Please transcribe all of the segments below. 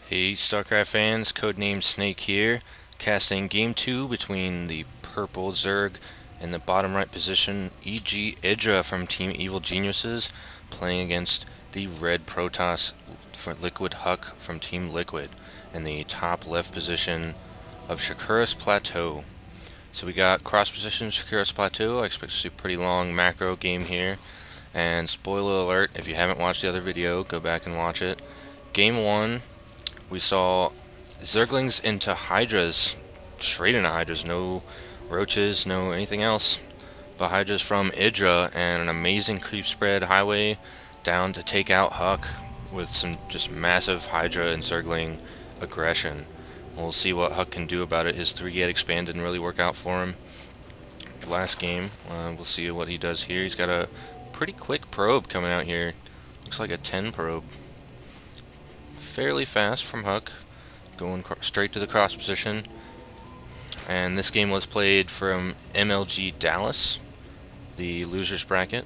Hey StarCraft fans, codename Snake here, casting Game 2 between the purple Zerg in the bottom right position, EGIdrA from Team Evil Geniuses, playing against the red Protoss for LiquidHuK from Team Liquid in the top left position of Shakuras Plateau. So we got cross position Shakuras Plateau. I expect to see a pretty long macro game here. And spoiler alert, if you haven't watched the other video, go back and watch it. Game 1, we saw Zerglings into Hydras, straight into Hydras, no roaches, no anything else, but Hydras from IdrA, and an amazing creep spread highway down to take out HuK with some just massive Hydra and Zergling aggression. We'll see what HuK can do about it. His 3-gate expand didn't really work out for him last game. We'll see what he does here. He's got a pretty quick probe coming out here. Looks like a 10 probe. Fairly fast from HuK, going straight to the cross position. And this game was played from MLG Dallas, the losers bracket.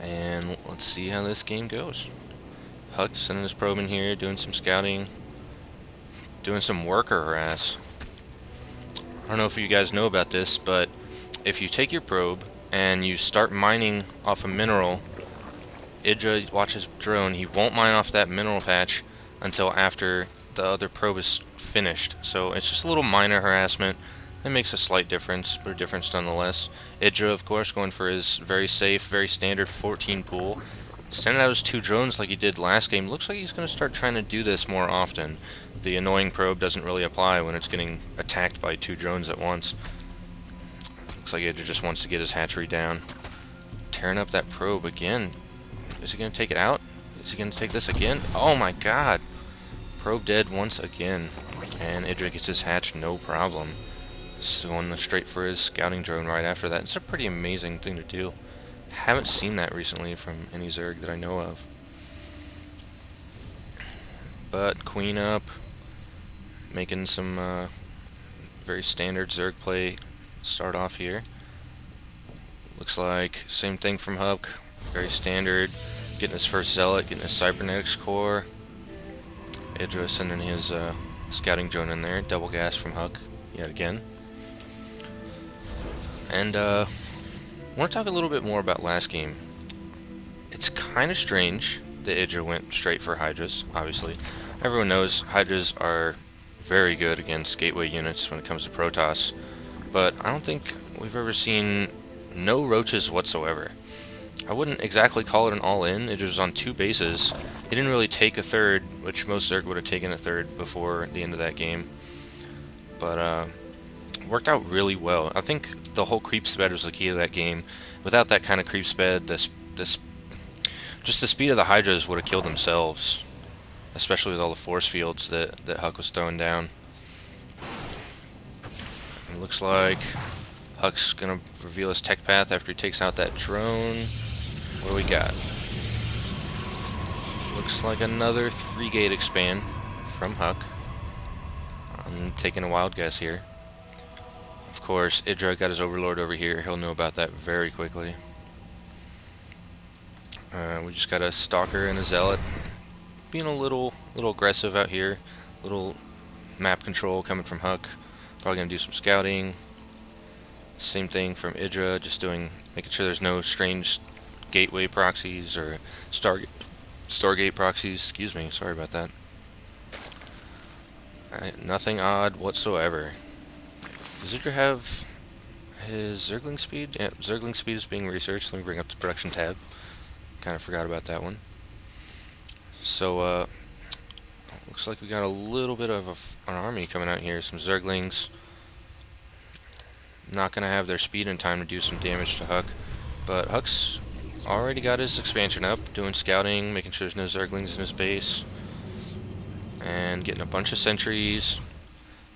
And let's see how this game goes. HuK sending his probe in here, doing some scouting, doing some worker harass. I don't know if you guys know about this, but if you take your probe and you start mining off a mineral, IdrA watches drone, he won't mine off that mineral patch until after the other probe is finished. So it's just a little minor harassment. It makes a slight difference, but a difference nonetheless. IdrA, of course, going for his very safe, very standard 14 pool. Sending out his 2 drones like he did last game. Looks like he's going to start trying to do this more often. The annoying probe doesn't really apply when it's getting attacked by 2 drones at once. Looks like IdrA just wants to get his hatchery down. Tearing up that probe again. Is he going to take it out? Is he going to take this again? Oh my god! Probe dead once again. And IdrA gets his hatch no problem. Just going straight for his scouting drone right after that. It's a pretty amazing thing to do. Haven't seen that recently from any Zerg that I know of. But Queen up. Making some very standard Zerg play start off here. Looks like same thing from HuK. Very standard. Getting his first Zealot, getting his Cybernetics core. IdrA sending his scouting drone in there. Double gas from HuK yet again. And I want to talk a little bit more about last game. It's kind of strange that IdrA went straight for Hydras, obviously. Everyone knows Hydras are very good against gateway units when it comes to Protoss. But I don't think we've ever seen no roaches whatsoever. I wouldn't exactly call it an all-in. It was on 2 bases. He didn't really take a third, which most Zerg would have taken a third before the end of that game. But worked out really well. I think the whole creep sped was the key to that game. Without that kind of creep sped, just the speed of the Hydras would have killed themselves, especially with all the force fields that HuK was throwing down. It looks like HuK's gonna reveal his tech path after he takes out that drone. What do we got? Looks like another 3-gate expand from HuK. I'm taking a wild guess here. Of course, IdrA got his Overlord over here. He'll know about that very quickly. We just got a Stalker and a Zealot. Being a little aggressive out here. Little map control coming from HuK. Probably gonna do some scouting. Same thing from IdrA, just making sure there's no strange gateway proxies or Stargate proxies. Excuse me, sorry about that. Nothing odd whatsoever. Does IdrA have his Zergling speed? Yeah, Zergling speed is being researched. Let me bring up the production tab. Kind of forgot about that one. So, looks like we got a little bit of an army coming out here. Some Zerglings. Not going to have their speed in time to do some damage to HuK. But HuK's already got his expansion up, doing scouting, making sure there's no Zerglings in his base. And getting a bunch of sentries.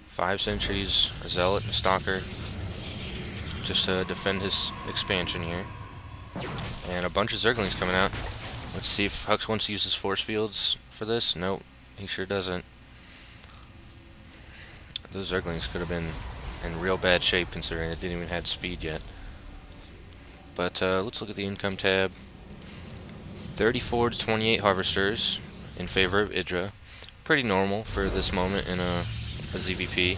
5 sentries, a Zealot, and a Stalker. Just to defend his expansion here. And a bunch of Zerglings coming out. Let's see if HuK wants to use his force fields for this. Nope, he sure doesn't. Those Zerglings could have been in real bad shape considering it didn't even have speed yet. But let's look at the income tab. 34 to 28 harvesters. in favor of IdrA. Pretty normal for this moment in a ZvP.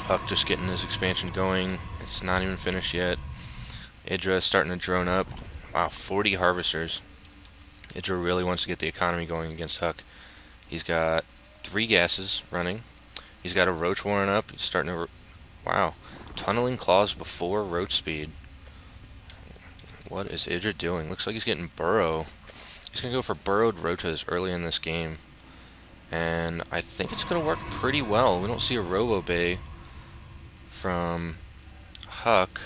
HuK just getting his expansion going. It's not even finished yet. IdrA is starting to drone up. Wow, 40 harvesters. IdrA really wants to get the economy going against HuK. He's got 3 gases running. He's got a roach warren up. He's starting to... Wow. Tunneling claws before roach speed. What is IdrA doing? Looks like he's getting burrow. He's going to go for burrowed roaches early in this game. And I think it's going to work pretty well. We don't see a Robo Bay from HuK.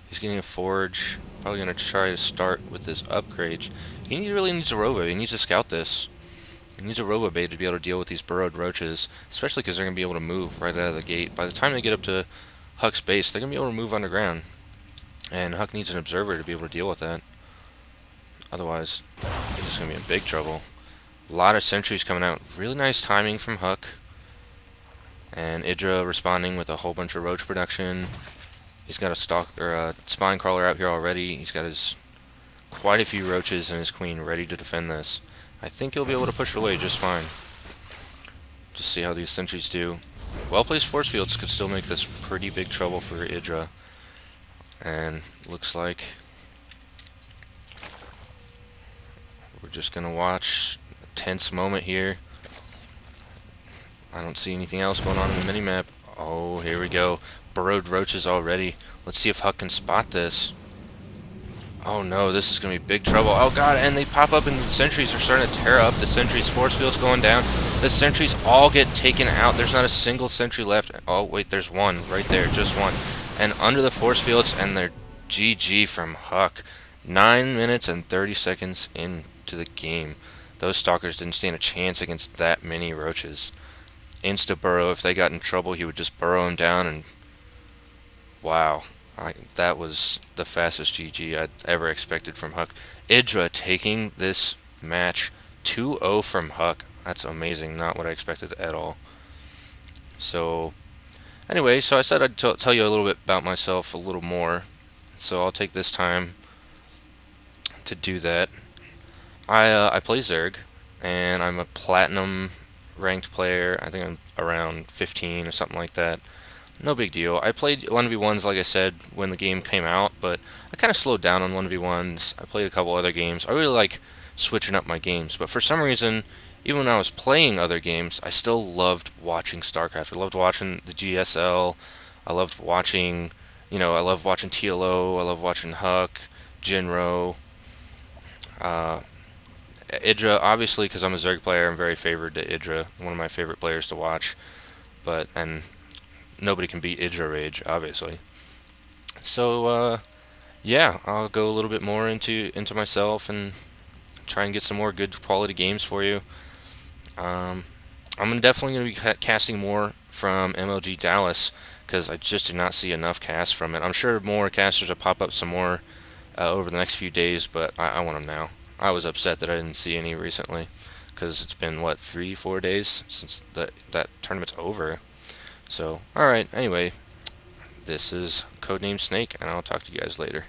He's getting a forge. Probably going to try to start with his upgrades. He really needs a Robo. He needs to scout this. He needs a Robo Bay to be able to deal with these burrowed roaches, especially because they're going to be able to move right out of the gate. By the time they get up to HuK's base, they're going to be able to move underground. And HuK needs an observer to be able to deal with that. Otherwise, he's just going to be in big trouble. A lot of sentries coming out. Really nice timing from HuK. And IdrA responding with a whole bunch of roach production. He's got a spine crawler out here already. He's got quite a few roaches and his queen ready to defend this. I think he'll be able to push it away just fine. Just see how these sentries do. Well-placed force fields could still make this pretty big trouble for IdrA. And looks like we're just going to watch a tense moment here. I don't see anything else going on in the minimap. Oh, here we go. Burrowed roaches already. Let's see if HuK can spot this. Oh no, this is going to be big trouble. Oh god, and they pop up and the sentries are starting to tear up. The sentries' force field's going down. The sentries all get taken out. There's not a single sentry left. Oh wait, there's one right there, just one. And under the force fields, and they're GG from HuK. 9 minutes and 30 seconds into the game. Those stalkers didn't stand a chance against that many roaches. Insta burrow. If they got in trouble, he would just burrow them down, and wow. That was the fastest GG I'd ever expected from HuK. IdrA taking this match 2-0 from HuK. That's amazing. Not what I expected at all. So, anyway, I said I'd tell you a little bit about myself a little more. So I'll take this time to do that. I play Zerg, and I'm a platinum ranked player. I think I'm around 15 or something like that. No big deal. I played 1v1s, like I said, when the game came out, but I kind of slowed down on 1v1s. I played a couple other games. I really like switching up my games, but for some reason, even when I was playing other games, I still loved watching StarCraft. I loved watching the GSL. I loved watching, I love watching TLO. I love watching HuK, Jinro. IdrA, obviously, because I'm a Zerg player, I'm very favored to IdrA. One of my favorite players to watch. And nobody can beat IdrA Rage, obviously. So, yeah, I'll go a little bit more into myself and try and get some more good quality games for you. I'm definitely going to be casting more from MLG Dallas, because I just did not see enough casts from it. I'm sure more casters will pop up some more over the next few days, but I want them now. I was upset that I didn't see any recently, because it's been, what, 3-4 days since that tournament's over. So, alright, anyway, this is Codename Snake, and I'll talk to you guys later.